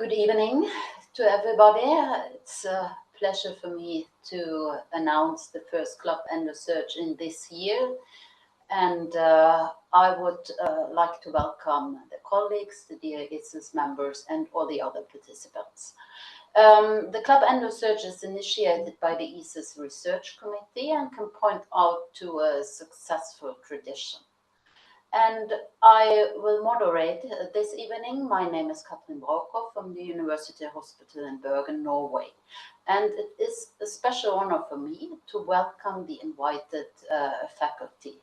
Good evening to everybody. It's a pleasure for me to announce the first ClubEndoSurg in this year. And I would like to welcome the colleagues, the DASS members, and all the other participants. The ClubEndoSurg is initiated by the ESAS Research Committee and can point out to a successful tradition. And I will moderate this evening. My name is Katrin Brokow from the University Hospital in Bergen, Norway. And it is a special honor for me to welcome the invited faculty.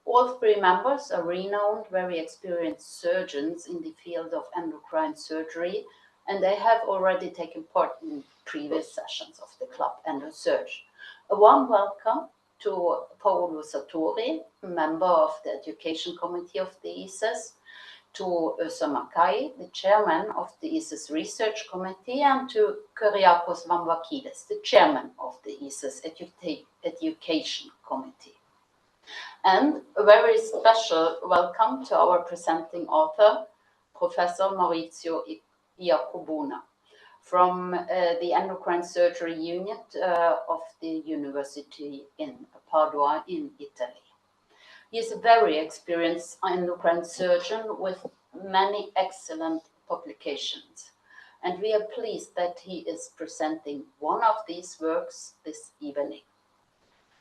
All three members are renowned, very experienced surgeons in the field of endocrine surgery, and they have already taken part in previous sessions of the ClubEndoSurg. A warm welcome to Paolo Sartori, member of the Education Committee of the ESAS, to Özlem Akay, the chairman of the ESAS Research Committee, and to Kyriakos Vamvakidis, the chairman of the ESAS Education Committee. And a very special welcome to our presenting author, Professor Maurizio Iacobone, from the endocrine surgery unit of the University in Padua in Italy. He is a very experienced endocrine surgeon with many excellent publications, and we are pleased that he is presenting one of these works this evening.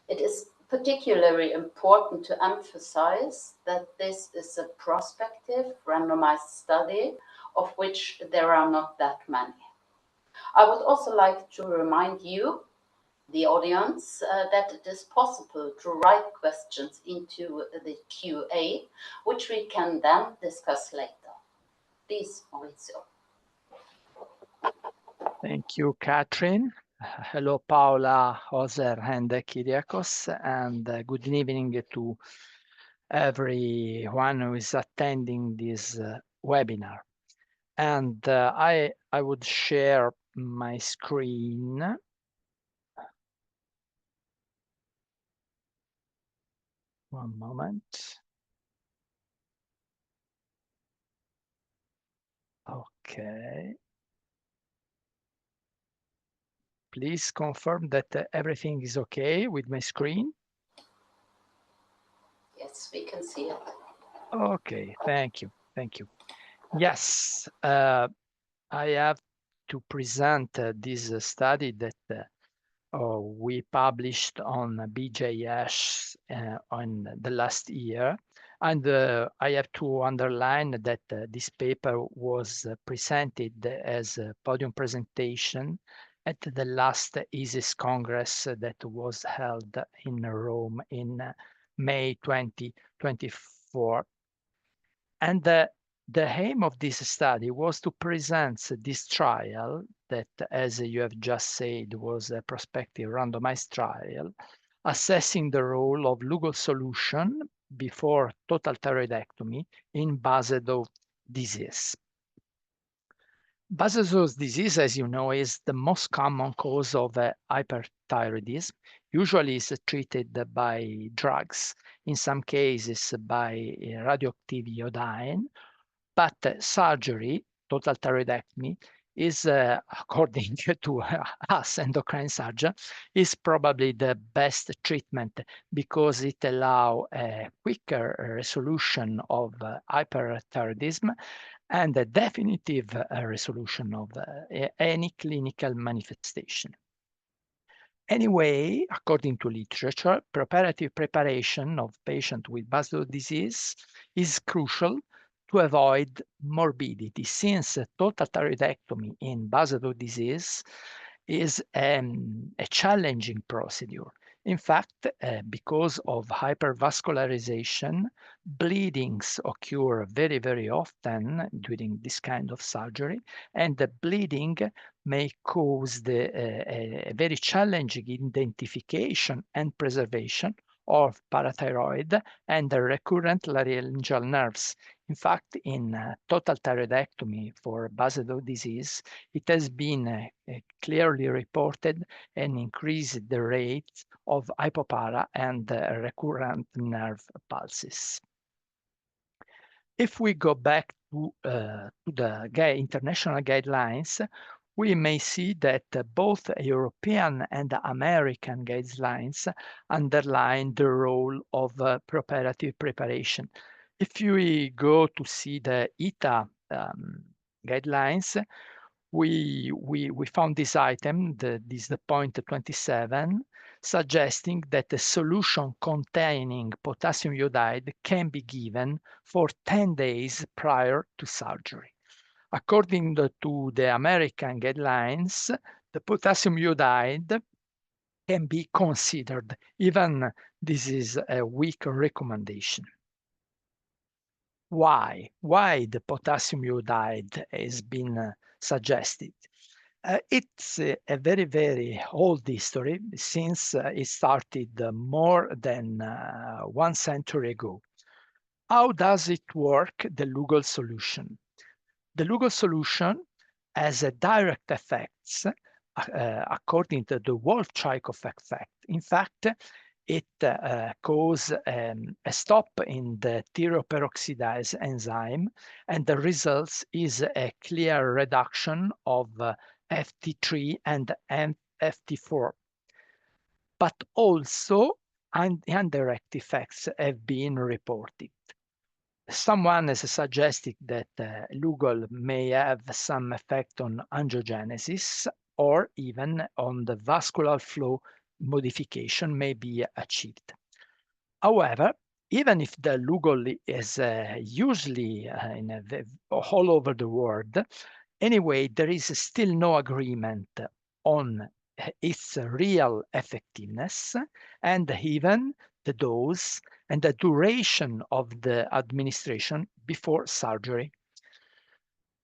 It is particularly important to emphasize that this is a prospective randomized study of which there are not that many. I would also like to remind you, the audience, that it is possible to write questions into the QA, which we can then discuss later. Please, Maurizio. Thank you, Katrin. Hello, Paola, Ozer, and Kyriakos, and good evening to everyone who is attending this webinar. And I would share my screen. One moment. Okay. Please confirm that everything is okay with my screen. Yes, we can see it. Okay, thank you. Thank you. Yes, I have to present this study that we published on BJS on the last year. And I have to underline that this paper was presented as a podium presentation at the last ESAS Congress that was held in Rome in May 2024. And the aim of this study was to present this trial that, as you have just said, was a prospective randomized trial assessing the role of Lugol solution before total thyroidectomy in Basedow disease. Basedow disease, as you know, is the most common cause of hyperthyroidism. Usually is treated by drugs, in some cases by radioactive iodine, but surgery, total thyroidectomy, is, according to us endocrine surgeon, is probably the best treatment because it allows a quicker resolution of hyperthyroidism and a definitive resolution of any clinical manifestation. Anyway, according to literature, preparative preparation of patients with Basedow disease is crucial to avoid morbidity, since total thyroidectomy in Basedow disease is a challenging procedure. In fact, because of hypervascularization, bleedings occur very, very often during this kind of surgery, and the bleeding may cause a very challenging identification and preservation of parathyroid and the recurrent laryngeal nerves. In fact, in total thyroidectomy for Basedow disease, it has been clearly reported and increased the rate of hypopara and recurrent nerve pulses. If we go back to the international guidelines, we may see that both European and American guidelines underline the role of preoperative preparation. If we go to see the ETA guidelines, we found this item, this is the point 27, suggesting that a solution containing potassium iodide can be given for 10 days prior to surgery. According to the American guidelines, the potassium iodide can be considered, even this is a weak recommendation. Why? Why the potassium iodide has been suggested? It's a very, very old history since it started more than 1 century ago. How does it work, the Lugol solution? The Lugol solution has a direct effects according to the Wolff-Chaikoff effect. In fact, it causes a stop in the thyroperoxidase enzyme, and the result is a clear reduction of FT3 and FT4. But also, indirect effects have been reported. Someone has suggested that Lugol may have some effect on angiogenesis or even on the vascular flow modification may be achieved. However, even if the Lugol is usually all over the world, anyway, there is still no agreement on its real effectiveness and even the dose and the duration of the administration before surgery.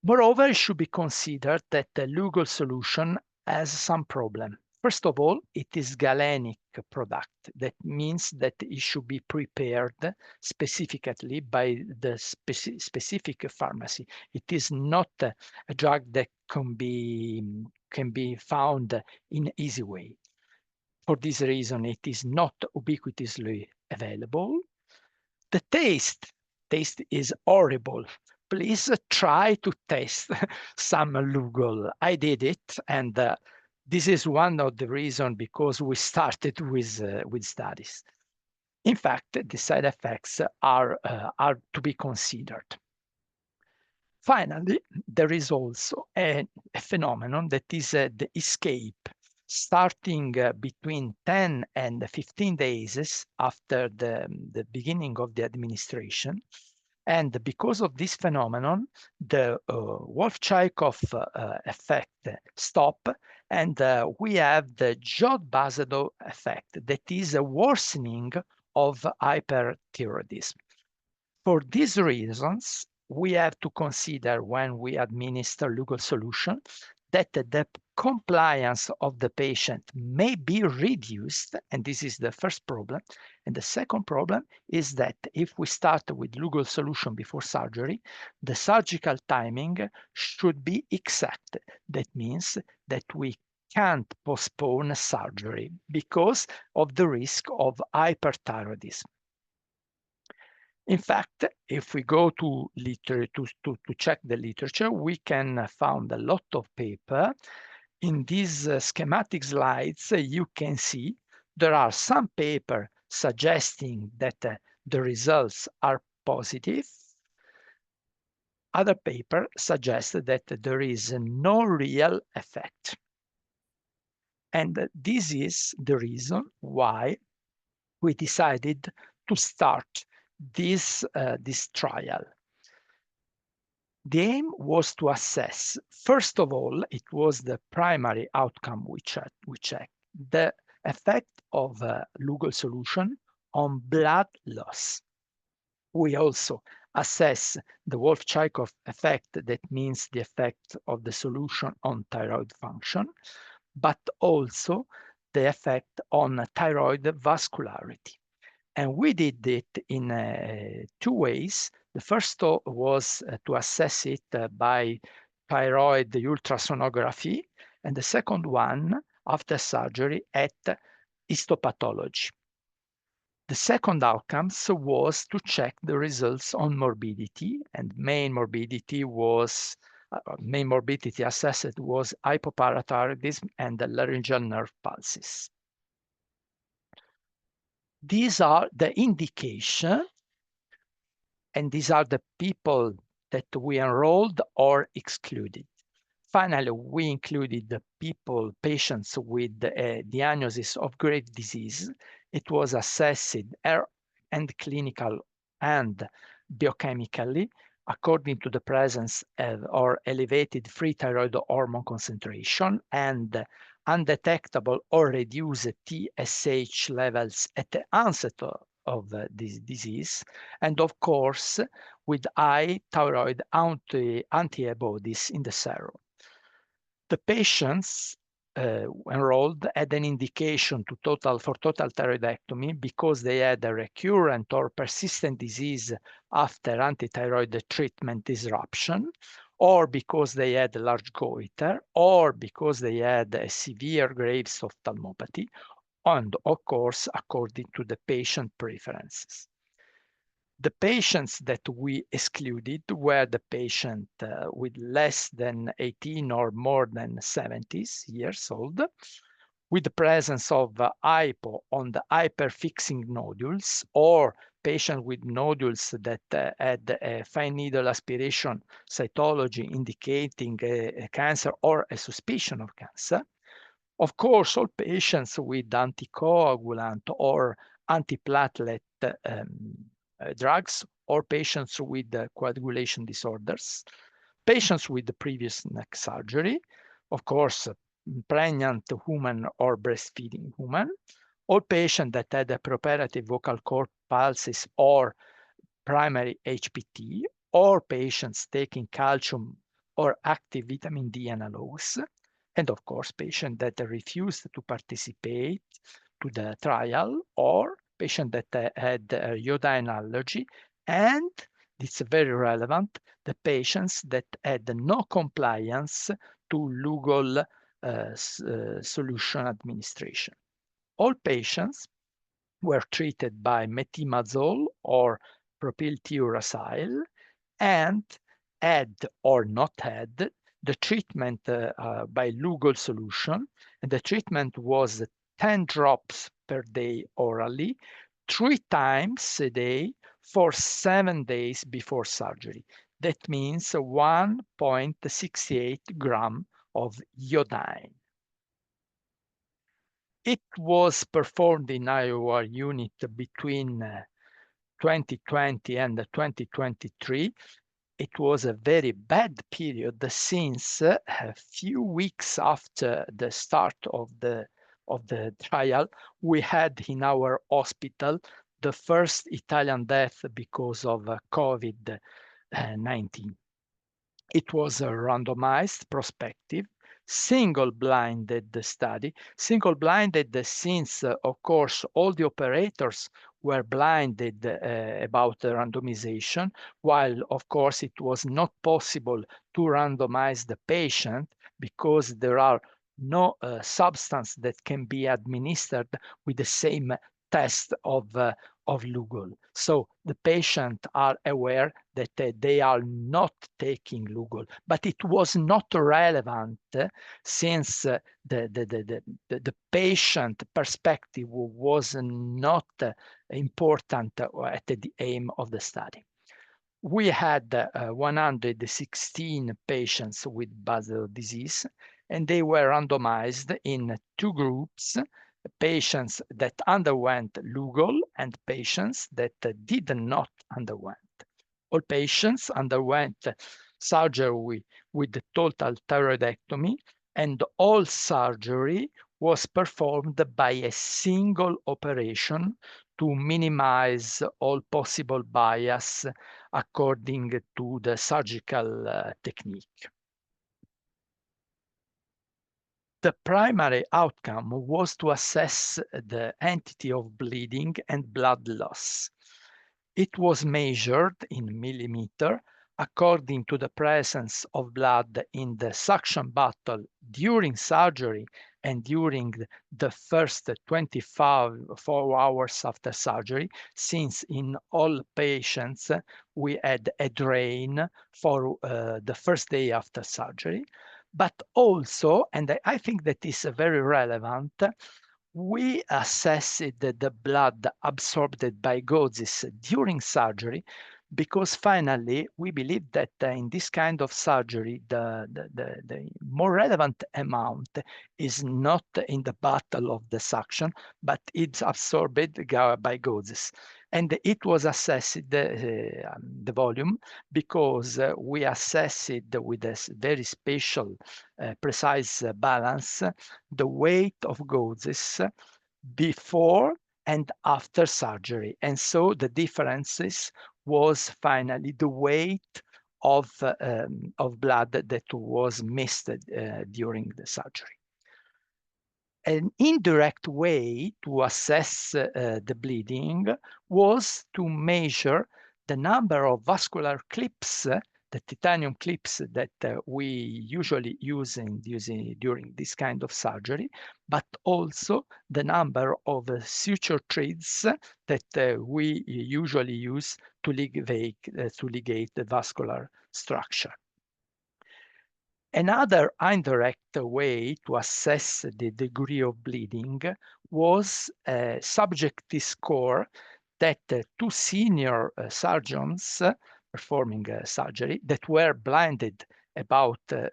Moreover, it should be considered that the Lugol solution has some problem. First of all, it is galenic product. That means that it should be prepared specifically by the specific pharmacy. It is not a drug that can be found in easy way. For this reason, it is not ubiquitously available. The taste is horrible. Please try to taste some Lugol. I did it, and this is one of the reasons because we started with studies. In fact, the side effects are to be considered. Finally, there is also a phenomenon that is the escape, starting between 10 and 15 days after the beginning of the administration. And because of this phenomenon, the Wolff-Chaikoff effect stop, and we have the Jod-Basedow effect, that is a worsening of hyperthyroidism. For these reasons, we have to consider when we administer Lugol solution that the compliance of the patient may be reduced, and this is the first problem. And the second problem is that if we start with Lugol solution before surgery, the surgical timing should be exact. That means that we can't postpone surgery because of the risk of hyperthyroidism. In fact, if we go to check the literature, we can find a lot of paper. In these schematic slides, you can see there are some paper suggesting that the results are positive. Other paper suggest that there is no real effect. And this is the reason why we decided to start this trial. The aim was to assess, first of all, it was the primary outcome we checked, the effect of Lugol solution on blood loss. We also assess the Wolff-Chaikoff effect, that means the effect of the solution on thyroid function, but also the effect on thyroid vascularity. And we did it in 2 ways. The first was to assess it by thyroid ultrasonography, and the second one after surgery at histopathology. The second outcome was to check the results on morbidity, and main morbidity assessed was hypoparathyroidism and the laryngeal nerve pulses. These are the indication, and these are the people that we enrolled or excluded. Finally, we included the patients with a diagnosis of grave disease. It was assessed and clinical and biochemically according to the presence of or elevated free thyroid hormone concentration and undetectable or reduced TSH levels at the onset of this disease, and of course with high thyroid antibodies in the serum. The patients enrolled had an indication for total thyroidectomy because they had a recurrent or persistent disease after antithyroid treatment disruption, or because they had a large goiter, or because they had a severe Graves' ophthalmopathy, and of course, according to the patient preferences. The patients that we excluded were the patient with less than 18 or more than 70 years old, with the presence of hypo on the hyperfixing nodules, or patient with nodules that had a fine needle aspiration cytology indicating a cancer or a suspicion of cancer. Of course, all patients with anticoagulant or antiplatelet drugs, or patients with coagulation disorders, patients with the previous neck surgery, of course, pregnant woman or breastfeeding woman, all patients that had a preoperative vocal cord pulses or primary HPT, or patients taking calcium or active vitamin D analogs, and of course, patients that refused to participate to the trial, or patient that had iodine allergy, and it's very relevant, the patients that had no compliance to Lugol solution administration. All patients were treated by metimazole or propyltiuracil and had or not had the treatment by Lugol solution, and the treatment was 10 drops per day orally, 3 times a day for 7 days before surgery. That means 1.68 gram of iodine. It was performed in our unit between 2020 and 2023. It was a very bad period since a few weeks after the start of the trial, we had in our hospital the first Italian death because of COVID-19. It was a randomized, prospective, single-blinded study. Single-blinded since, of course, all the operators were blinded about the randomization, while, of course, it was not possible to randomize the patient because there are no substance that can be administered with the same test of Lugol. So the patient are aware that they are not taking Lugol, but it was not relevant since the patient perspective was not important at the aim of the study. We had 116 patients with basal disease, and they were randomized in 2 groups, patients that underwent Lugol and patients that did not underwent. All patients underwent surgery with total thyroidectomy, and all surgery was performed by a single operation to minimize all possible bias according to the surgical technique. The primary outcome was to assess the entity of bleeding and blood loss. It was measured in millimeter according to the presence of blood in the suction bottle during surgery and during the first 24 hours after surgery, since in all patients we had a drain for the first day after surgery. But also, and I think that is very relevant, we assessed the blood absorbed by gauzes during surgery, because finally we believe that in this kind of surgery the more relevant amount is not in the battle of the suction, but it's absorbed by gauzes. And it was assessed the volume, because we assessed with a very special precise balance the weight of gauzes before and after surgery. And so the differences was finally the weight of blood that was missed during the surgery. An indirect way to assess the bleeding was to measure the number of vascular clips, the titanium clips that we usually use during this kind of surgery, but also the number of suture threads that we usually use to ligate the vascular structure. Another indirect way to assess the degree of bleeding was a subjective score that two senior surgeons performing surgery that were blinded about the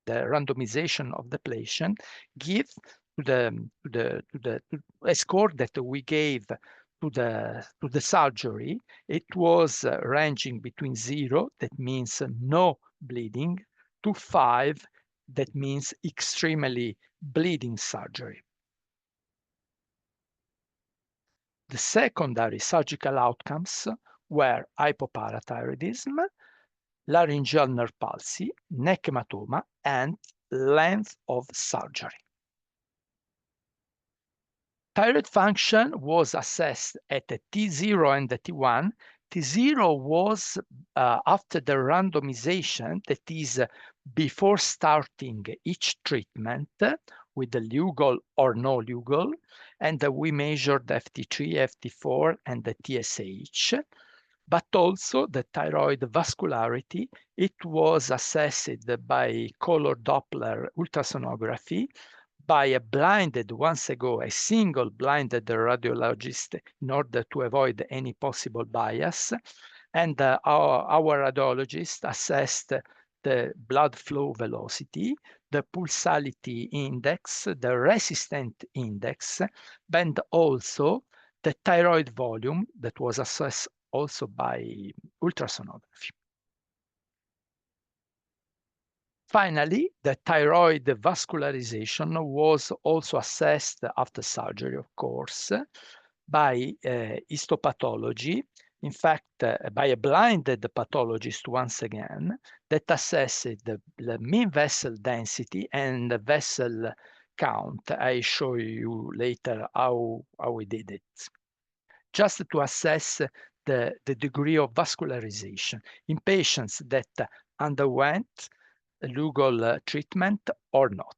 randomization of the patient give to a score that we gave to the surgery. It was ranging between 0, that means no bleeding, to 5, that means extremely bleeding surgery. The secondary surgical outcomes were hypoparathyroidism, laryngeal nerve palsy, neck hematoma, and length of surgery. Thyroid function was assessed at a T0 and a T1. T0 was after the randomization, that is before starting each treatment with the Lugol or no Lugol, and we measured FT3, FT4, and the TSH, but also the thyroid vascularity. It was assessed by color Doppler ultrasonography by a blinded, once ago, a single blinded radiologist in order to avoid any possible bias. And our radiologist assessed the blood flow velocity, the pulsality index, the resistant index, and also the thyroid volume that was assessed also by ultrasonography. Finally, the thyroid vascularization was also assessed after surgery, of course, by histopathology. In fact, by a blinded pathologist once again, that assessed the mean vessel density and the vessel count. I show you later how we did it. Just to assess the degree of vascularization in patients that underwent Lugol treatment or not.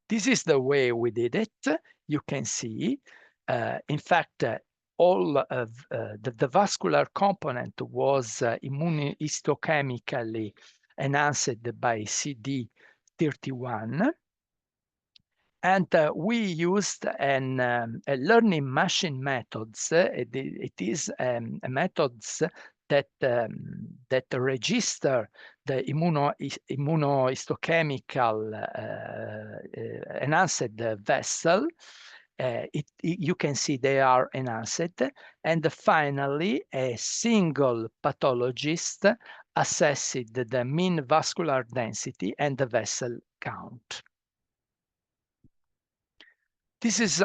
This is the way we did it. You can see, in fact, all of the vascular component was immunohistochemically enhanced by CD31. And we used a learning machine methods. It is a methods that register the immunohistochemical enhanced vessel. You can see they are enhanced. And finally, a single pathologist assessed the mean vascular density and the vessel count. This is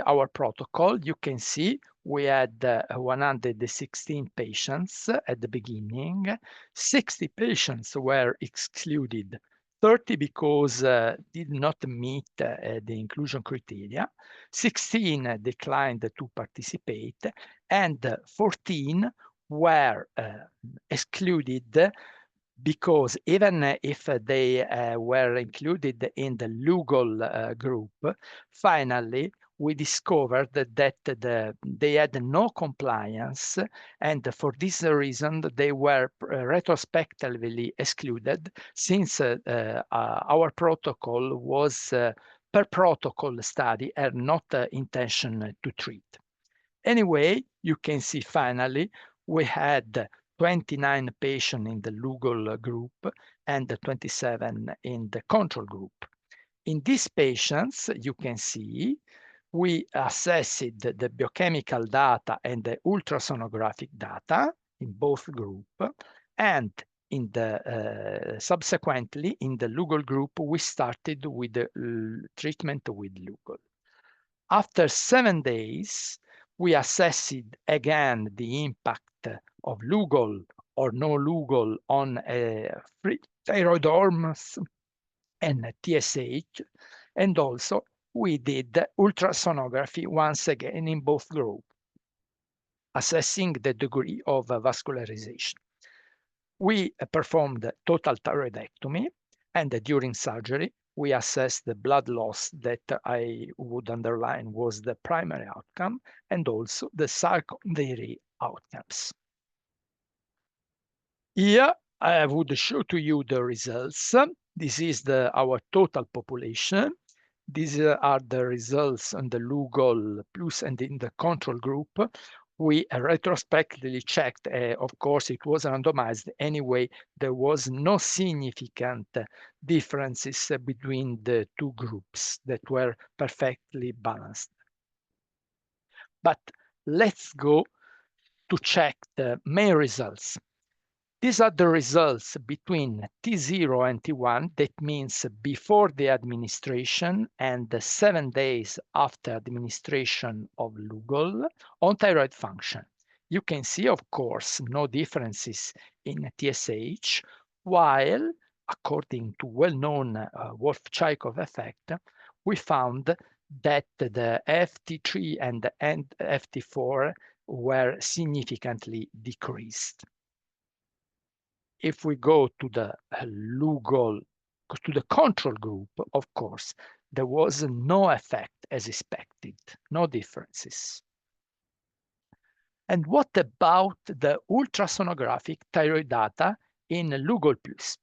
our protocol. You can see we had 116 patients at the beginning. 60 patients were excluded, 30 because did not meet the inclusion criteria. 16 declined to participate, and 14 were excluded because even if they were included in the Lugol group, finally we discovered that they had no compliance, and for this reason they were retrospectively excluded, since our protocol was per protocol study and not intention to treat. Anyway, you can see finally we had 29 patients in the Lugol group and 27 in the control group. In these patients, you can see we assessed the biochemical data and the ultrasonographic data in both groups, and in the subsequently in the Lugol group we started with the treatment with Lugol. After 7 days, we assessed again the impact of Lugol or no Lugol on free thyroid hormones and TSH, and also we did ultrasonography once again in both groups, assessing the degree of vascularization. We performed total thyroidectomy, and during surgery, we assessed the blood loss that I would underline was the primary outcome, and also the secondary outcomes. Here, I would show to you the results. This is our total population. These are the results on the Lugol plus and in the control group. We retrospectively checked, of course, it was randomized anyway, there was no significant differences between the two groups that were perfectly balanced. But let's go to check the main results. These are the results between T0 and T1, that means before the administration and 7 days after administration of Lugol on thyroid function. You can see, of course, no differences in TSH, while, according to well-known Wolff-Chaikov effect, we found that the FT3 and FT4 were significantly decreased. If we go to the Lugol, to the control group, of course, there was no effect as expected, no differences. And what about the ultrasonographic thyroid data in Lugol Plus?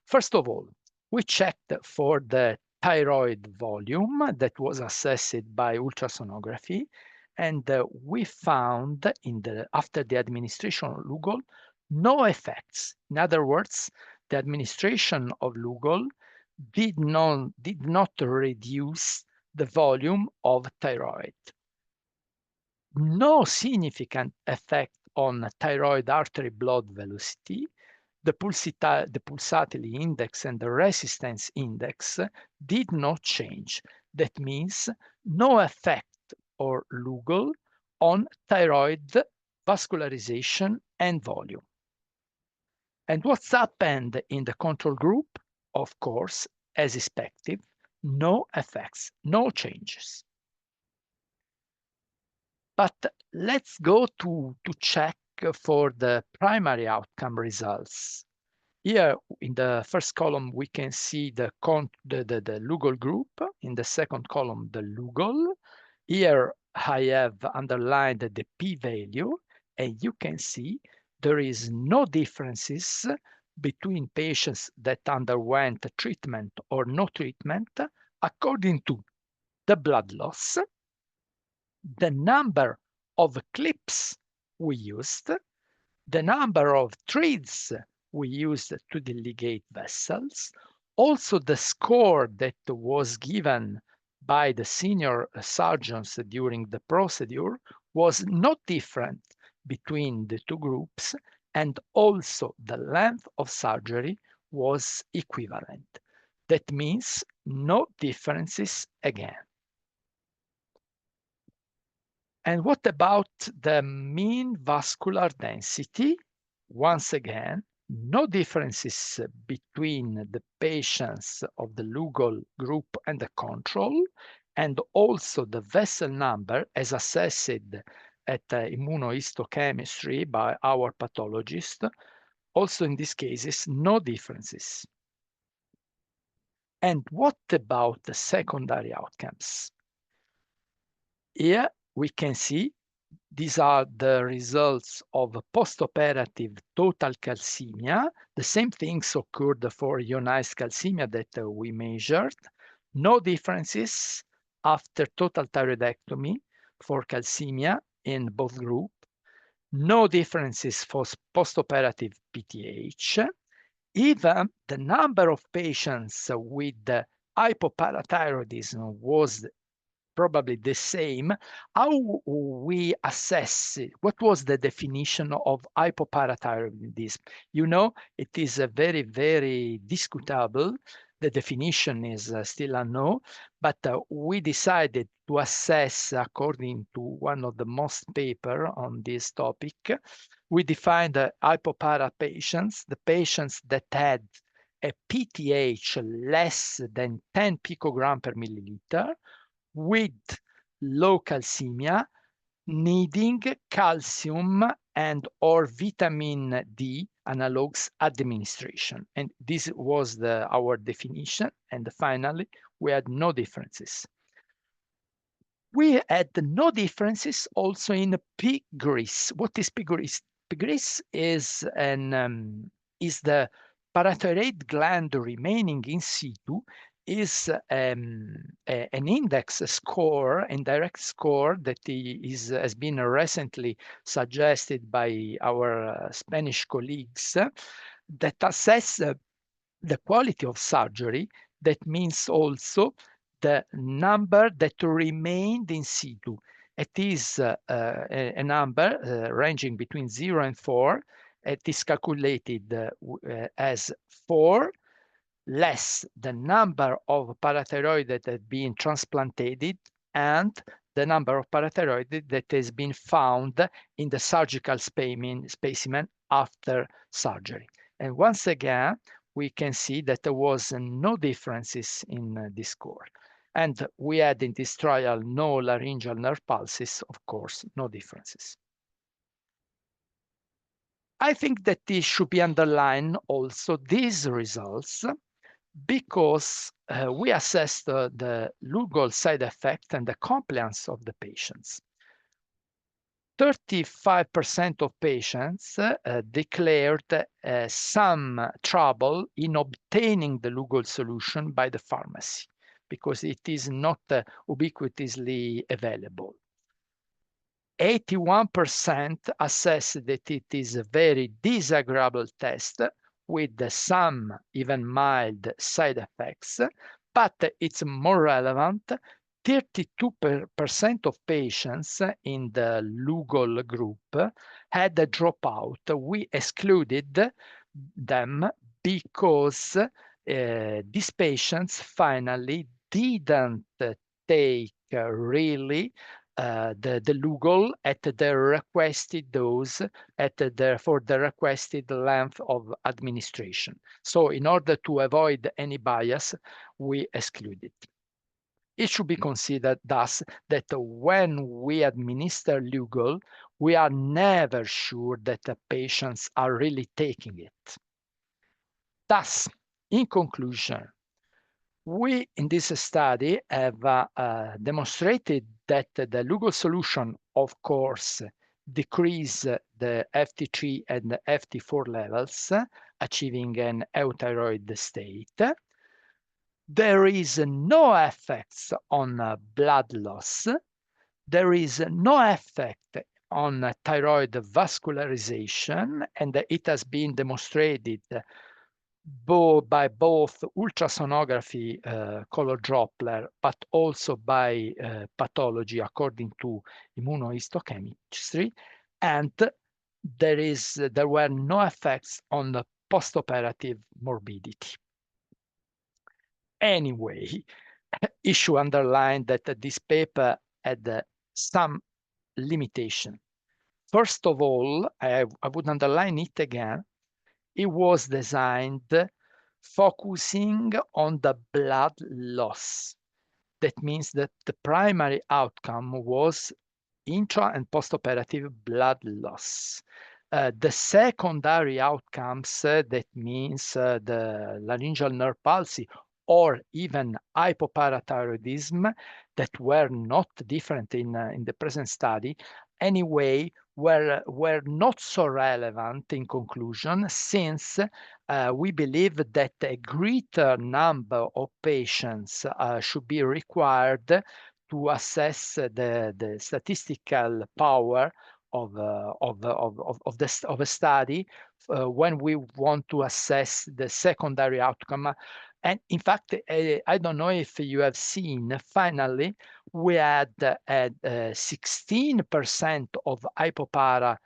First of all, we checked for the thyroid volume that was assessed by ultrasonography, and we found after the administration of Lugol no effects. In other words, the administration of Lugol did not reduce the volume of thyroid. No significant effect on thyroid artery blood velocity. The pulsatility index and the resistance index did not change. That means no effect or Lugol on thyroid vascularization and volume. And what's happened in the control group? Of course, as expected, no effects, no changes. But let's go to check for the primary outcome results. Here in the first column, we can see the Lugol group. In the second column, the Lugol. Here I have underlined the p-value, and you can see there is no differences between patients that underwent treatment or no treatment according to the blood loss, the number of clips we used, the number of threads we used to deligate vessels, also the score that was given by the senior surgeons during the procedure was not different between the two groups, and also the length of surgery was equivalent. That means no differences again. And what about the mean vascular density? Once again, no differences between the patients of the Lugol group and the control, and also the vessel number as assessed at immunohistochemistry by our pathologist also in these cases, no differences. And what about the secondary outcomes? Here we can see these are the results of postoperative total calcemia. The same things occurred for ionized calcemia that we measured. No differences after total thyroidectomy for calcemia in both groups. No differences for postoperative PTH. Even the number of patients with hypoparathyroidism was probably the same. How we assess it? What was the definition of hypoparathyroidism? You know, it is a very, very discutable. The definition is still unknown, but we decided to assess according to one of the most paper on this topic. We defined hypopara patients, the patients that had a PTH less than 10 picogram per milliliter, with low calcemia, needing calcium and or vitamin D analogs administration. And this was our definition. And finally, we had no differences. We had no differences also in pigris. What is pigris? Pigris is the parathyroid gland remaining in situ, is an index score, indirect score that has been recently suggested by our Spanish colleagues that assess the quality of surgery. That means also the number that remained in situ. It is a number ranging between 0 and 4. It is calculated as 4 less the number of parathyroid that had been transplanted and the number of parathyroid that has been found in the surgical specimen after surgery. And once again, we can see that there was no differences in this score. And we had in this trial no laryngeal nerve pulses, of course, no differences. I think that this should be underlined also, these results, because we assessed the Lugol side effect and the compliance of the patients. 35% of patients declared some trouble in obtaining the Lugol solution by the pharmacy because it is not ubiquitously available. 81% assessed that it is a very disagreeable test with some even mild side effects, but it's more relevant. 32% of patients in the Lugol group had a dropout. We excluded them because these patients finally didn't take really the Lugol at the requested dose, for the requested length of administration. So in order to avoid any bias, we excluded. It should be considered thus that when we administer Lugol, we are never sure that the patients are really taking it. Thus, in conclusion, we in this study have demonstrated that the Lugol solution, of course, decrease the FT3 and the FT4 levels, achieving an euthyroid state. There is no effects on blood loss. There is no effect on thyroid vascularization, and it has been demonstrated by both ultrasonography color Doppler, but also by pathology according to immunohistochemistry, and there were no effects on the postoperative morbidity. Anyway, issue underlined that this paper had some limitation. First of all, I would underline it again, it was designed focusing on the blood loss. That means that the primary outcome was intra and postoperative blood loss. The secondary outcomes, that means the laryngeal nerve palsy or even hypoparathyroidism, that were not different in the present study, anyway, were not so relevant in conclusion, since we believe that a greater number of patients should be required to assess the statistical power of a study when we want to assess the secondary outcome. And in fact, I don't know if you have seen, finally, we had 16% of hypopara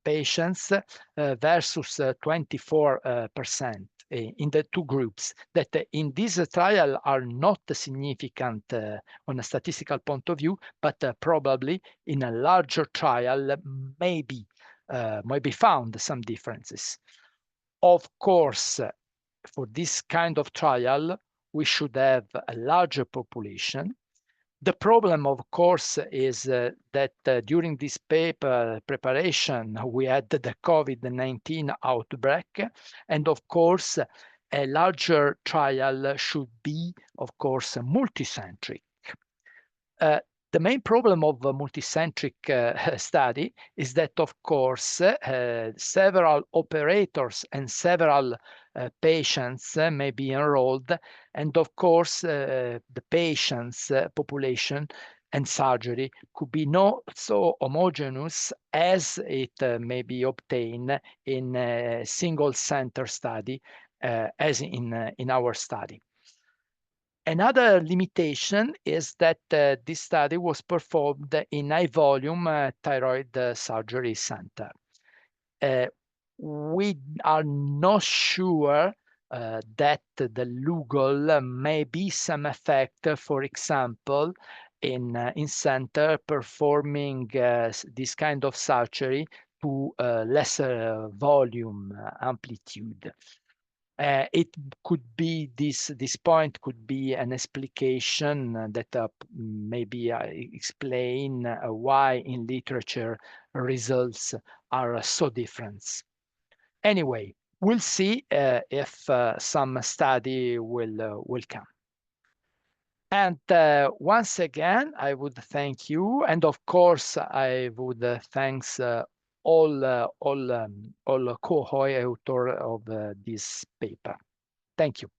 patients versus 24% in the two groups that in this trial are not significant on a statistical point of view, but probably in a larger trial maybe found some differences. Of course, for this kind of trial, we should have a larger population. The problem, of course, is that during this paper preparation, we had the COVID-19 outbreak. And of course, a larger trial should be, of course, multicentric. The main problem of a multicentric study is that, of course, several operators and several patients may be enrolled, and of course, the patients population and surgery could be not so homogeneous as it may be obtained in a single center study, as in our study. Another limitation is that this study was performed in high volume thyroid surgery center. We are not sure that the Lugol may be some effect, for example, in center performing this kind of surgery to lesser volume amplitude. It could be this point could be an explication that maybe explain why in literature results are so different. Anyway, we'll see if some study will come. And once again, I would thank you, and of course, I would thanks all co-author of this paper. Thank you.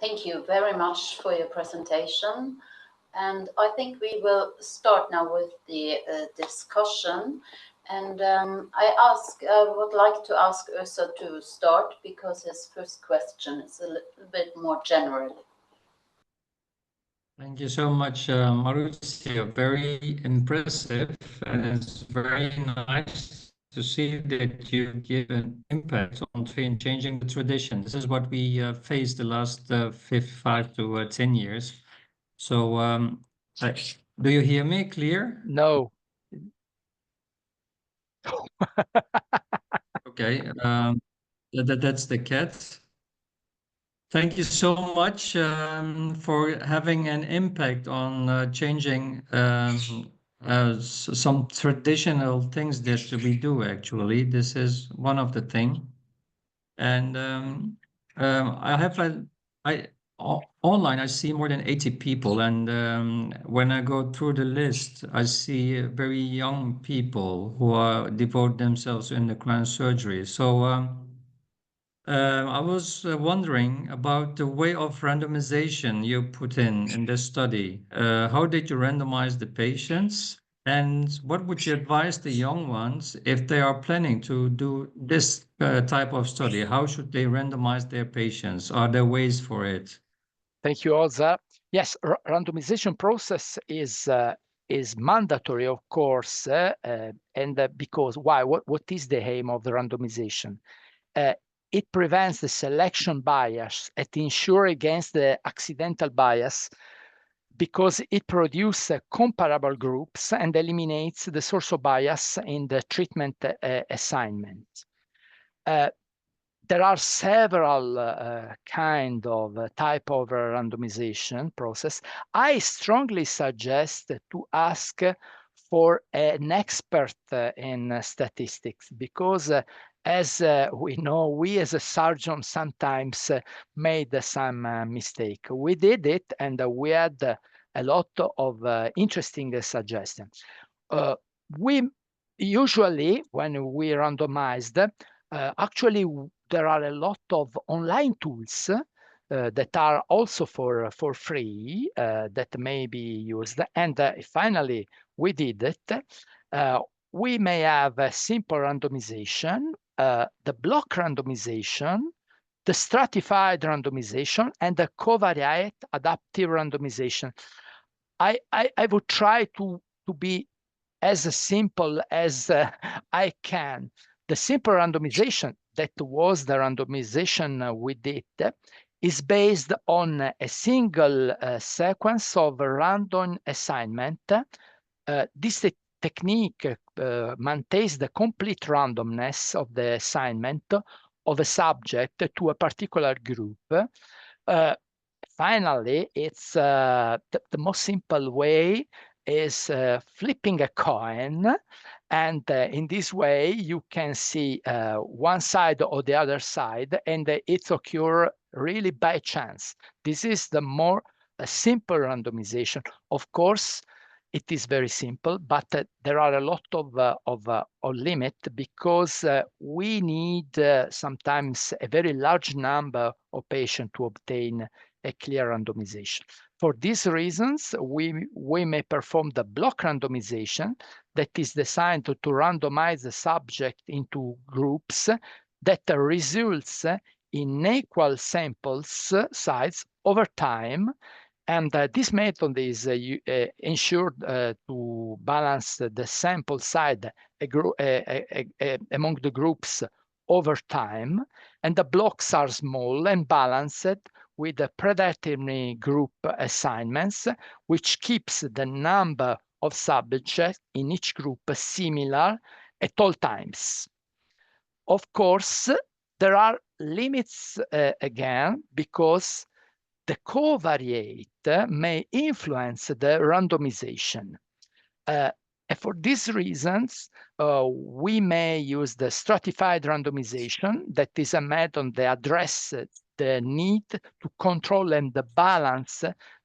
Thank you very much for your presentation. And I think we will start now with the discussion. And I would like to ask Ursa to start, because his first question is a little bit more general. Thank you so much, Maurizio. Very impressive, and it's very nice to see that you give an impact on changing the tradition. This is what we faced the last 5 to 10 years. So, do you hear me clear? No. Okay, that's the cat. Thank you so much for having an impact on changing some traditional things that we do. Actually, this is one of the things. And I have online. I see more than 80 people, and when I go through the list, I see very young people who are devote themselves in the crown surgery. So. I was wondering about the way of randomization you put in this study. How did you randomize the patients? And what would you advise the young ones if they are planning to do this type of study? How should they randomize their patients? Are there ways for it? Thank you, Olza. Yes, randomization process is mandatory, of course, and because why? What is the aim of the randomization? It prevents the selection bias and ensures against the accidental bias, because it produces comparable groups and eliminates the source of bias in the treatment assignment. There are several kind of type of randomization process. I strongly suggest to ask for an expert in statistics, because as we know, we as a surgeon sometimes made some mistake. We did it, and we had a lot of interesting suggestions. We usually, when we randomized, actually there are a lot of online tools that are also for free that may be used. And finally, we did it. We may have a simple randomization, the block randomization, the stratified randomization, and the covariate adaptive randomization. I would try to be as simple as I can. The simple randomization, that was the randomization we did, is based on a single sequence of random assignment. This technique maintains the complete randomness of the assignment of a subject to a particular group. Finally, it's the most simple way is flipping a coin, and in this way you can see one side or the other side, and it's occur really by chance. This is the more simple randomization. Of course, it is very simple, but there are a lot of limit, because we need sometimes a very large number of patients to obtain a clear randomization. For these reasons, we may perform the block randomization that is designed to randomize the subject into groups that results in equal samples size over time. And this method is ensured to balance the sample size among the groups over time. And the blocks are small and balanced with the predetermined group assignments, which keeps the number of subjects in each group similar at all times. Of course, there are limits again, because the covariate may influence the randomization. And for these reasons, we may use the stratified randomization, that is a method that addresses the need to control and balance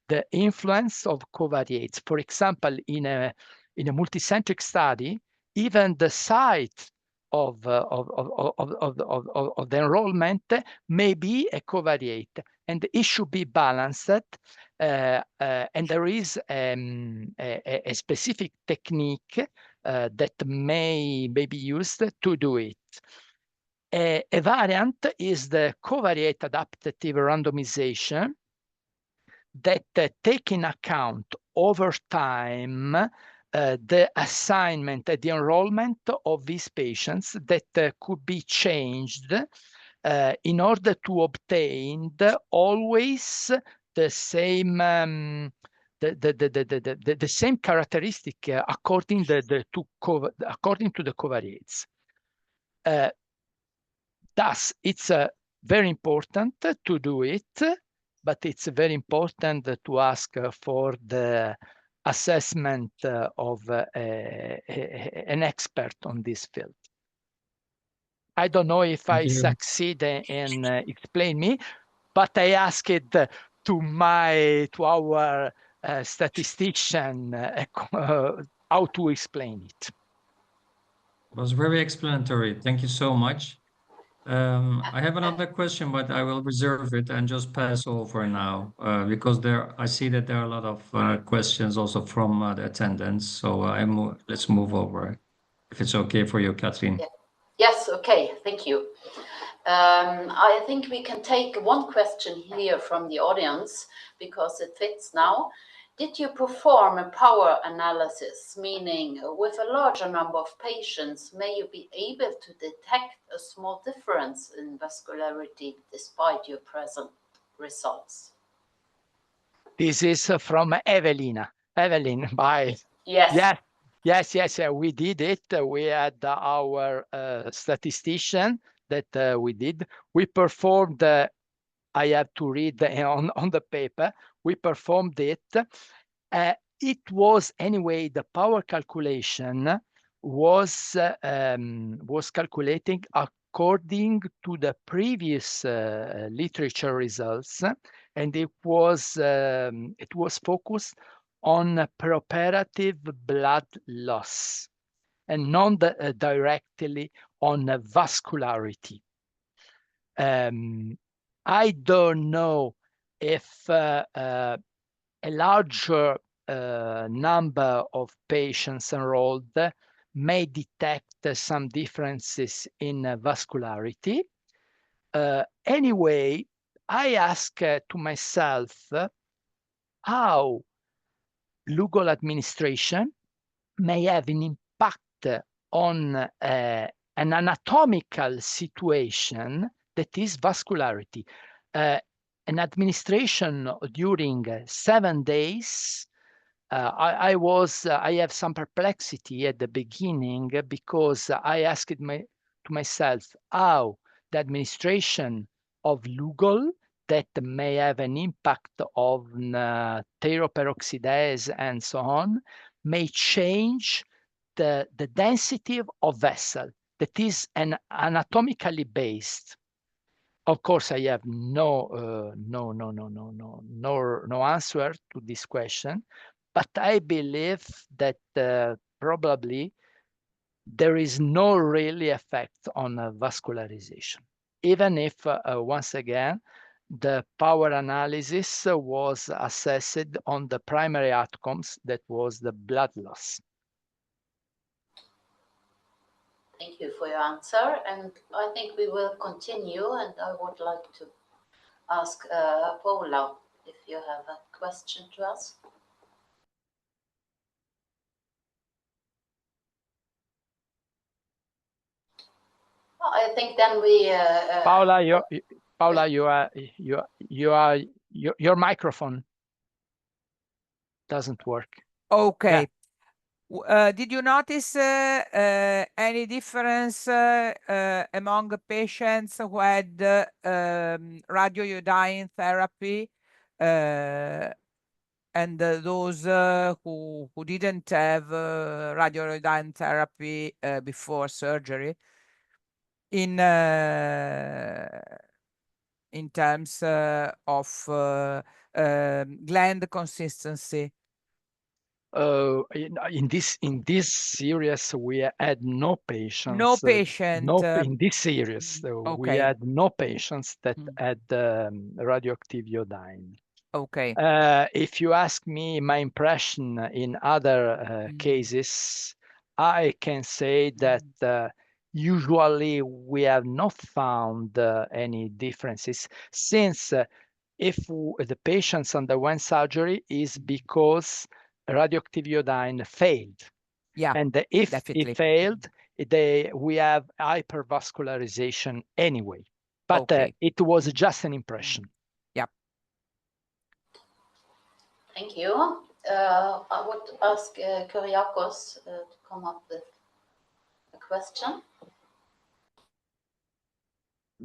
the influence of covariates. For example, in a multicentric study, even the site of the enrollment may be a covariate, and it should be balanced. And there is a specific technique that may be used to do it. A variant is the covariate adaptive randomization that take in account over time the assignment, the enrollment of these patients that could be changed in order to obtain always the same the same characteristic according to the covariates. Thus, it's very important to do it, but it's very important to ask for the assessment of an expert on this field. I don't know if I succeed in explain me, but I asked it to our statistician how to explain it. It was very explanatory. Thank you so much. I have another question, but I will reserve it and just pass over now because I see that there are a lot of questions also from the attendants. So let's move over, if it's okay for you, Catherine. Yeah. Yes, okay, thank you. I think we can take one question here from the audience because it fits now. Did you perform a power analysis, meaning with a larger number of patients, may you be able to detect a small difference in vascularity despite your present results? This is from Evelyn. Evelyn, bye. Yes. Yes, we did it. We had our statistician that we did. We performed, I have to read on the paper, we performed it. it was anyway, the power calculation was calculating according to the previous literature results, and it was focused on preoperative blood loss and not directly on vascularity. I don't know if a larger number of patients enrolled may detect some differences in vascularity. Anyway, I ask to myself how Lugol administration may have an impact on an anatomical situation that is vascularity. An administration during 7 days, I have some perplexity at the beginning because I asked to myself how the administration of Lugol that may have an impact on thioperoxidase and so on may change the density of vessel that is anatomically based. Of course, I have no answer to this question, but I believe that probably there is no really effect on vascularization, even if once again the power analysis was assessed on the primary outcomes, that was the blood loss. Thank you for your answer, and I think we will continue, and I would like to ask Paula if you have a question to us. I think then we Paula, your microphone doesn't work. Okay. Did you notice any difference among the patients who had radioiodine therapy and those who didn't have radioiodine therapy before surgery in terms of gland consistency? In this series, we had no patients. No patient. In this series, we had no patients that had radioactive iodine. Okay. If you ask me my impression in other cases, I can say that usually we have not found any differences, since if the patients underwent surgery is because radioactive iodine failed. Yeah, and if definitely. it failed, we have hypervascularization anyway. But Okay. it was just an impression. Yeah. Thank you. I would ask Kyriakos to come up with a question.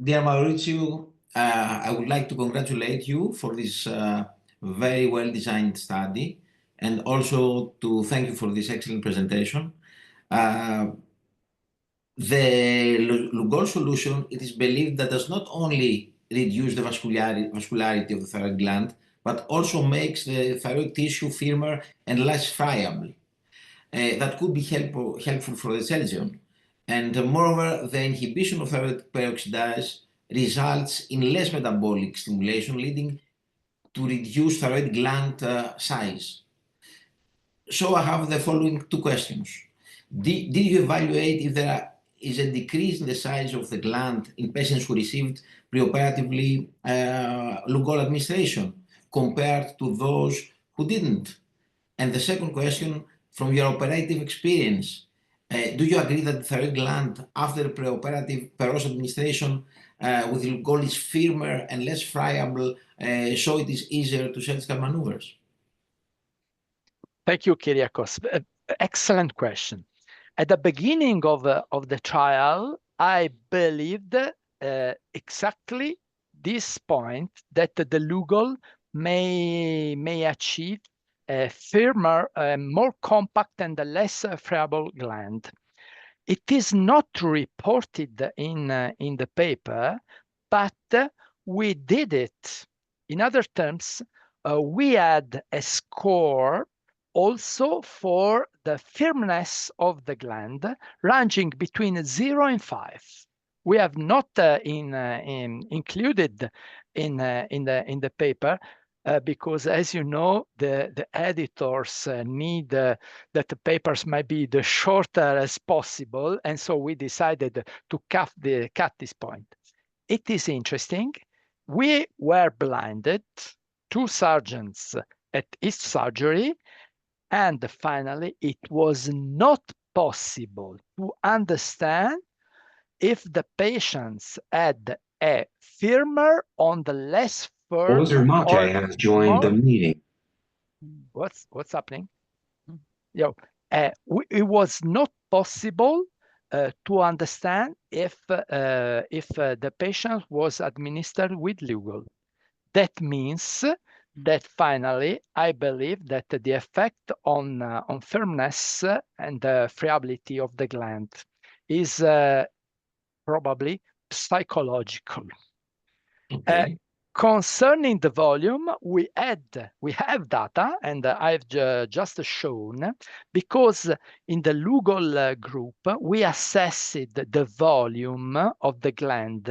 Dear Maurizio, I would like to congratulate you for this very well-designed study, and also to thank you for this excellent presentation. The Lugol solution, it is believed that does not only reduce the vascularity of the thyroid gland, but also makes the thyroid tissue firmer and less friable. That could be helpful for the surgeon. And moreover, the inhibition of thyroid peroxidase results in less metabolic stimulation, leading to reduced thyroid gland size. So I have the following two questions. Did you evaluate if there is a decrease in the size of the gland in patients who received preoperatively Lugol administration compared to those who didn't? And the second question, from your operative experience, do you agree that the thyroid gland after preoperative Peros administration with Lugol is firmer and less friable, so it is easier to surgical maneuvers? Thank you, Kyriakos. Excellent question. At the beginning of the trial, I believed exactly this point, that the Lugol may achieve a firmer, more compact and less friable gland. It is not reported in the paper, but we did it. In other terms, we had a score also for the firmness of the gland, ranging between 0 and 5. We have not included in the paper because, as you know, the editors need that the papers might be the shorter as possible, and so we decided to cut this point. It is interesting. We were blinded, 2 surgeons at each surgery, and finally it was not possible to understand if the patients had a firmer on the less firm or has joined the more. meeting. What's happening? It was not possible to understand if the patient was administered with Lugol. That means that finally, I believe that the effect on firmness and the friability of the gland is probably psychological. Okay. Concerning the volume, we have data, and I've just shown, because in the Lugol group, we assessed the volume of the gland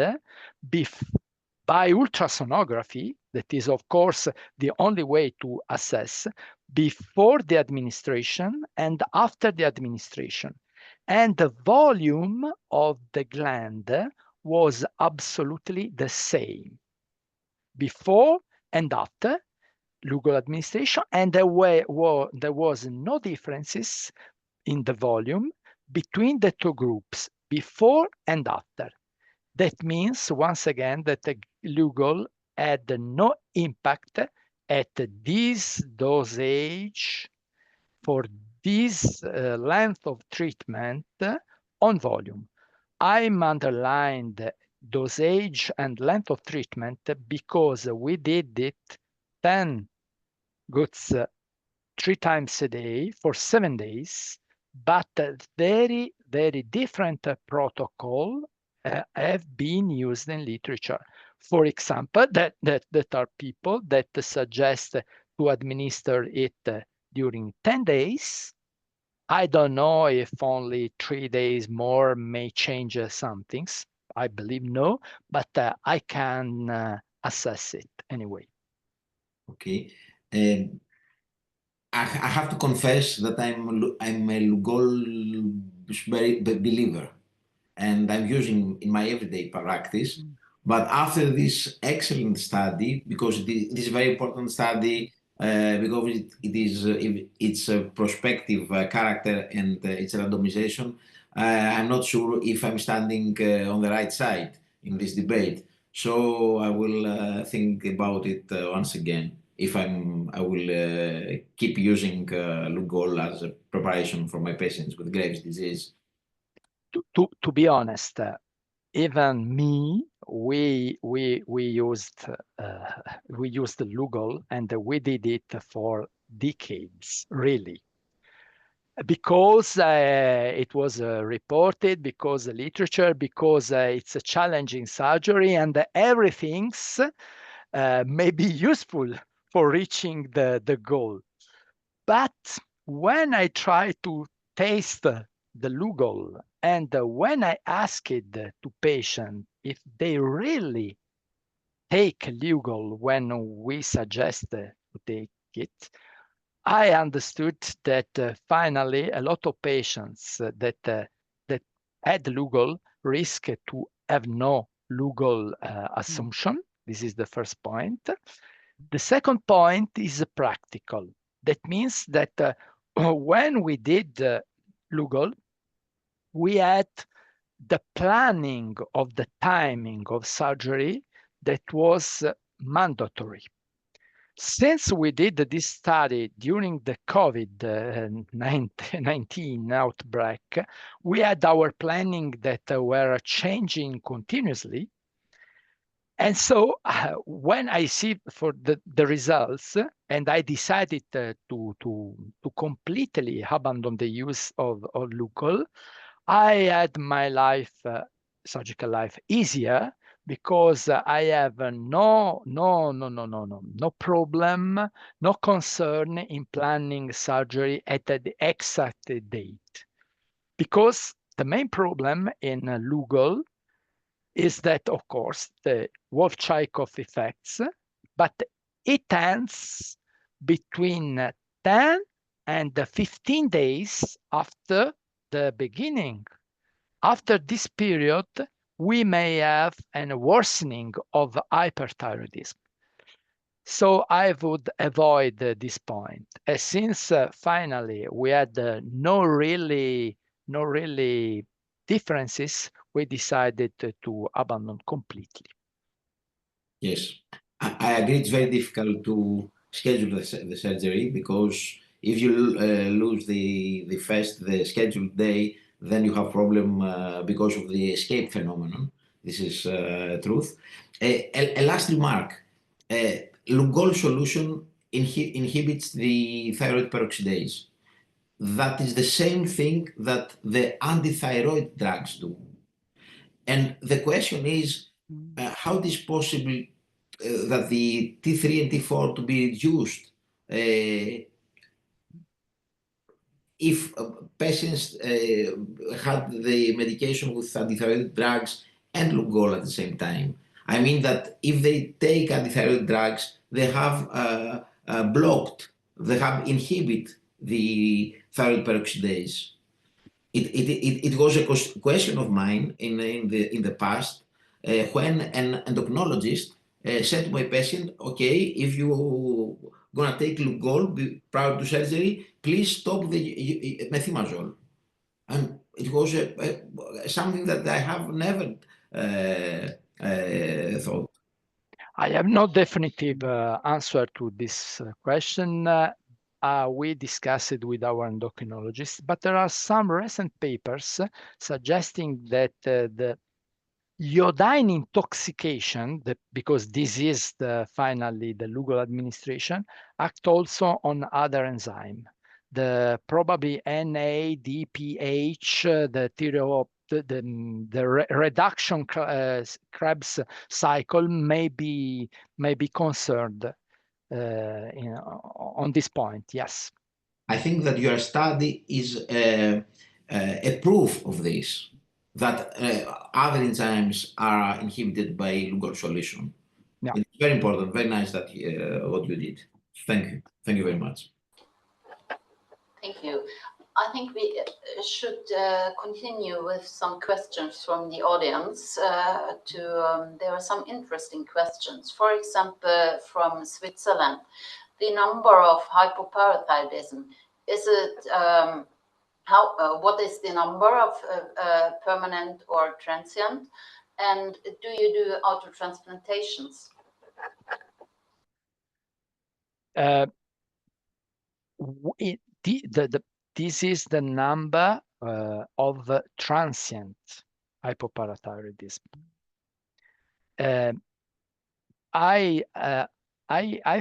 by ultrasonography. That is, of course, the only way to assess before the administration and after the administration. And the volume of the gland was absolutely the same before and after Lugol administration, and there was no differences in the volume between the 2 groups before and after. That means, once again, that the Lugol had no impact at this dosage for this length of treatment on volume. I'm underlined dosage and length of treatment because we did it 10 goods 3 times a day for 7 days, but very, very different protocol have been used in literature. For example, that are people that suggest to administer it during 10 days. I don't know if only 3 days more may change some things. I believe no, but I can assess it anyway. Okay. I have to confess that I'm a Lugol believer, and I'm using in my everyday practice. But after this excellent study, because it is a very important study, because it's a prospective character and it's a randomization, I'm not sure if I'm standing on the right side in this debate. So I will think about it once again. If I will keep using Lugol as a preparation for my patients with Graves' disease. To be honest, even me, we used Lugol, and we did it for decades, really, because it was reported, because the literature, because it's a challenging surgery, and everything's may be useful for reaching the goal. But when I try to taste the Lugol, and when I asked to patients if they really take Lugol when we suggest to take it, I understood that finally a lot of patients that had Lugol risk to have no Lugol assumption. This is the first point. The second point is practical. That means that when we did Lugol, we had the planning of the timing of surgery that was mandatory. Since we did this study during the COVID-19 outbreak, we had our planning that were changing continuously. And so when I see for the results, and I decided to completely abandon the use of Lugol, I had my life, surgical life, easier because I have no problem, no concern in planning surgery at the exact date. Because the main problem in Lugol is that, of course, the Wolff-Chaikoff effects, but it ends between 10 and 15 days after the beginning. After this period, we may have a worsening of hyperthyroidism. So I would avoid this point. Since finally we had no really differences, we decided to abandon completely. Yes, I agree. It's very difficult to schedule the surgery because if you lose the scheduled day, then you have problem because of the escape phenomenon. This is truth. A last remark: Lugol solution inhibits the thyroid peroxidase. That is the same thing that the antithyroid drugs do. And the question is, how it is possible that the T3 and T4 to be reduced if patients had the medication with antithyroid drugs and Lugol at the same time? I mean that if they take antithyroid drugs, they have they have inhibit the thyroid peroxidase. It was a question of mine in the past when an endocrinologist said to my patient, okay, if you gonna take Lugol prior to surgery, please stop the methimazole. And it was something that I have never thought. I have no definitive answer to this question. We discussed it with our endocrinologist, but there are some recent papers suggesting that the iodine intoxication, because this is finally the Lugol administration, act also on other enzyme. The probably NADPH, the reduction Krebs cycle may be concerned on this point. Yes. I think that your study is a proof of this, that other enzymes are inhibited by Lugol solution. Yeah. It's very important, very nice that what you did. Thank you. Thank you very much. Thank you. I think we should continue with some questions from the audience. There are some interesting questions. For example, from Switzerland, the number of hypoparathyroidism, is it what is the number of permanent or transient, and do you do autotransplantations? This is the number of transient hypoparathyroidism. I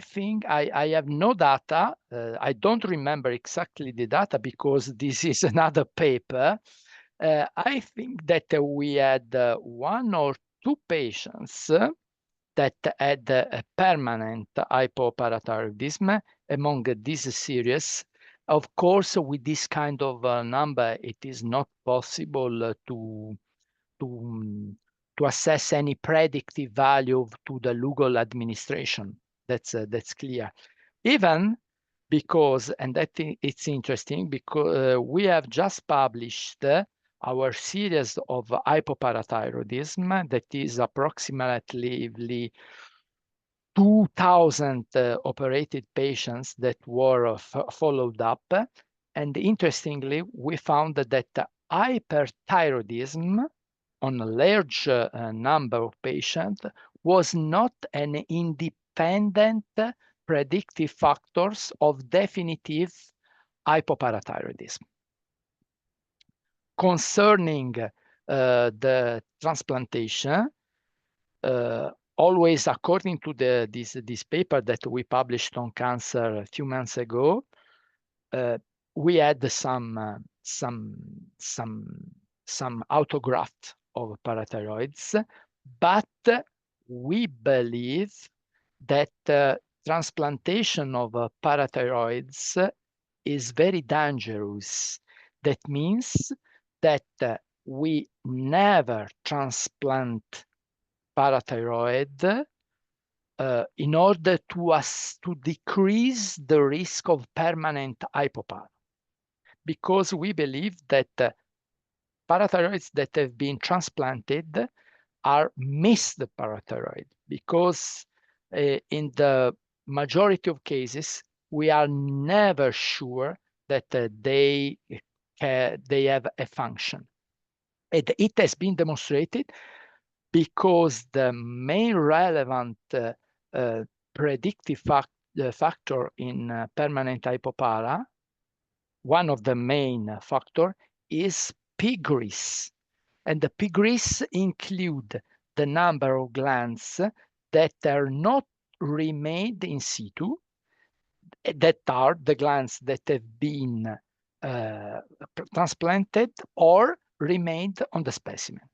think I have no data. I don't remember exactly the data because this is another paper. I think that we had 1 or 2 patients that had a permanent hypoparathyroidism among this series. Of course, with this kind of number, it is not possible to assess any predictive value to the Lugol administration. That's clear. Even because, and I think it's interesting, because we have just published our series of hypoparathyroidism that is approximately 2,000 operated patients that were followed up. And interestingly, we found that hyperthyroidism on a large number of patients was not an independent predictive factors of definitive hypoparathyroidism. Concerning the transplantation, always according to this paper that we published on cancer a few months ago, we had some autograft of parathyroids, but we believe that transplantation of parathyroids is very dangerous. That means that we never transplant parathyroid in order to decrease the risk of permanent hypoparathyroidism, because we believe that parathyroids that have been transplanted are missed parathyroid, because in the majority of cases we are never sure that they have a function. And it has been demonstrated because the main relevant predictive factor in permanent hypopara, one of the main factor, is pig grease. And the pig grease include the number of glands that are not remained in situ, that are the glands that have been transplanted or remained on the specimen.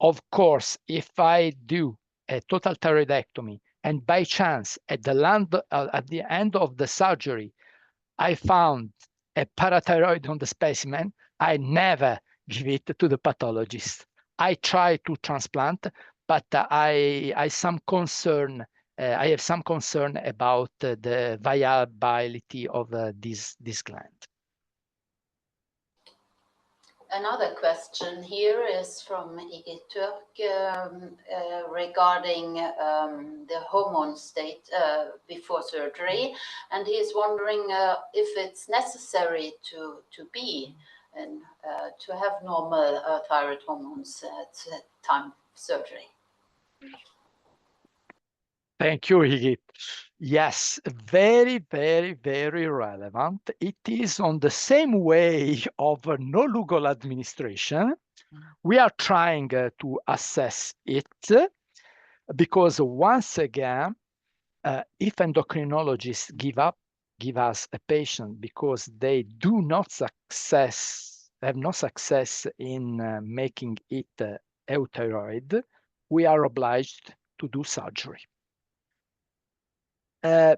Of course, if I do a total thyroidectomy and by chance at the end of the surgery, I found a parathyroid on the specimen, I never give it to the pathologist. I try to transplant, but I have some concern about the viability of this gland. Another question here is from Iggy Turk regarding the hormone state before surgery, and he is wondering if it's necessary to be and to have normal thyroid hormones at time of surgery. Thank you, Iggy. Yes, very, very, very relevant. It is on the same way of no-Lugol administration. We are trying to assess it because once again, if endocrinologists give us a patient because they have no success in making it euthyroid, we are obliged to do surgery. I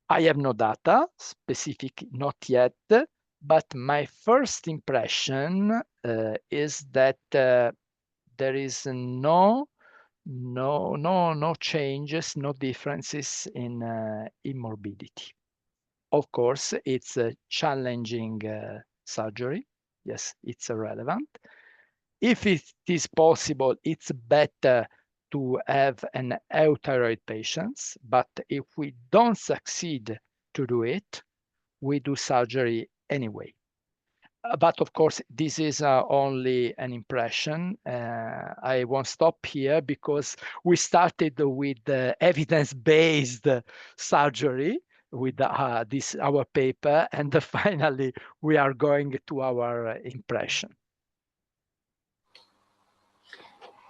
have no data, specific not yet, but my first impression is that there is no changes, no differences in morbidity. Of course, it's a challenging surgery. Yes, it's relevant. If it is possible, it's better to have an euthyroid patients, but if we don't succeed to do it, we do surgery anyway. But of course, this is only an impression. I won't stop here because we started with evidence-based surgery with our paper, and finally we are going to our impression.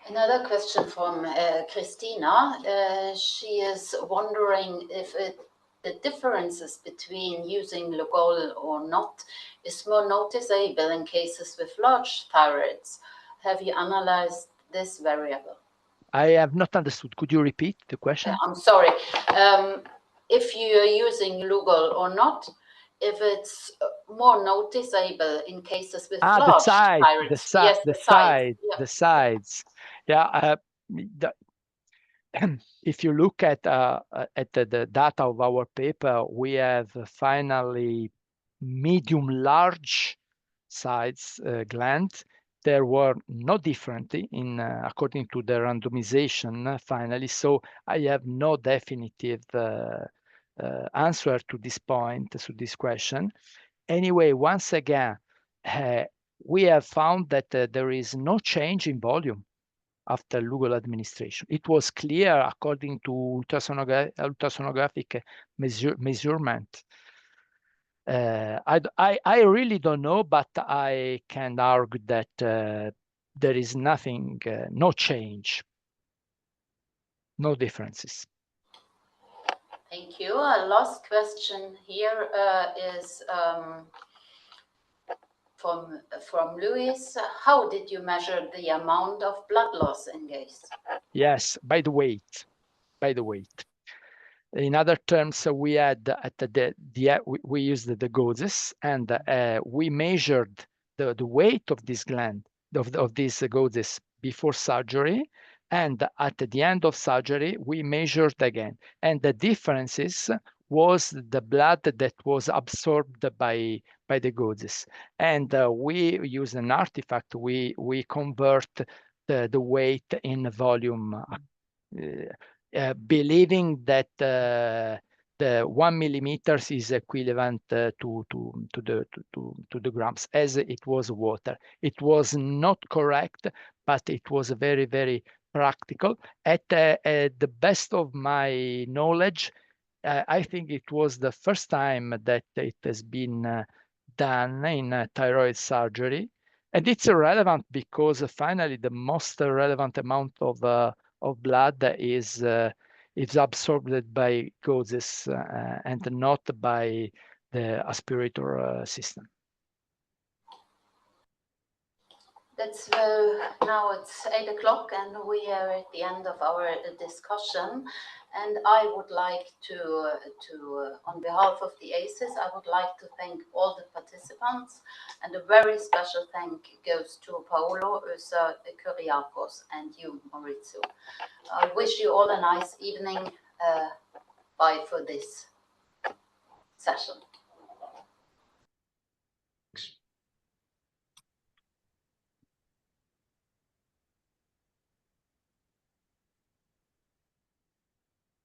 Another question from Christina. She is wondering if the differences between using Lugol or not is more noticeable in cases with large thyroids. Have you analyzed this variable? I have not understood. Could you repeat the question? I'm sorry. If you are using Lugol or not, if it's more noticeable in cases with large thyroids. Yes, the sides. Yeah. If you look at the data of our paper, we have finally medium large size glands. There were no different in according to the randomization finally. So I have no definitive answer to this point, to this question. Anyway, once again, we have found that there is no change in volume after Lugol administration. It was clear according to ultrasonographic measurement. I really don't know, but I can argue that there is nothing, no change. no differences. Thank you. Our last question here is from Luis. How did you measure the amount of blood loss in gaze? Yes, by the weight. In other terms, we had we used the gauzes, and we measured the weight of this gland of these gauzes before surgery, and at the end of surgery we measured again, and the differences was the blood that was absorbed by the gauzes, and we use an artifact. We convert the weight in volume. Believing that the 1 millimeters is equivalent to the grams, as it was water. It was not correct, but it was very, very practical. At the best of my knowledge, I think it was the first time that it has been done in thyroid surgery. And it's relevant because finally the most relevant amount of blood is absorbed by gauzes and not by the aspirator system. That's now it's 8 o'clock and we are at the end of our discussion. And I would like to on behalf of the ACES, I would like to thank all the participants, and a very special thank goes to Paolo, Ösa, Kyriakos, and you, Maurizio. I wish you all a nice evening. Bye for this session.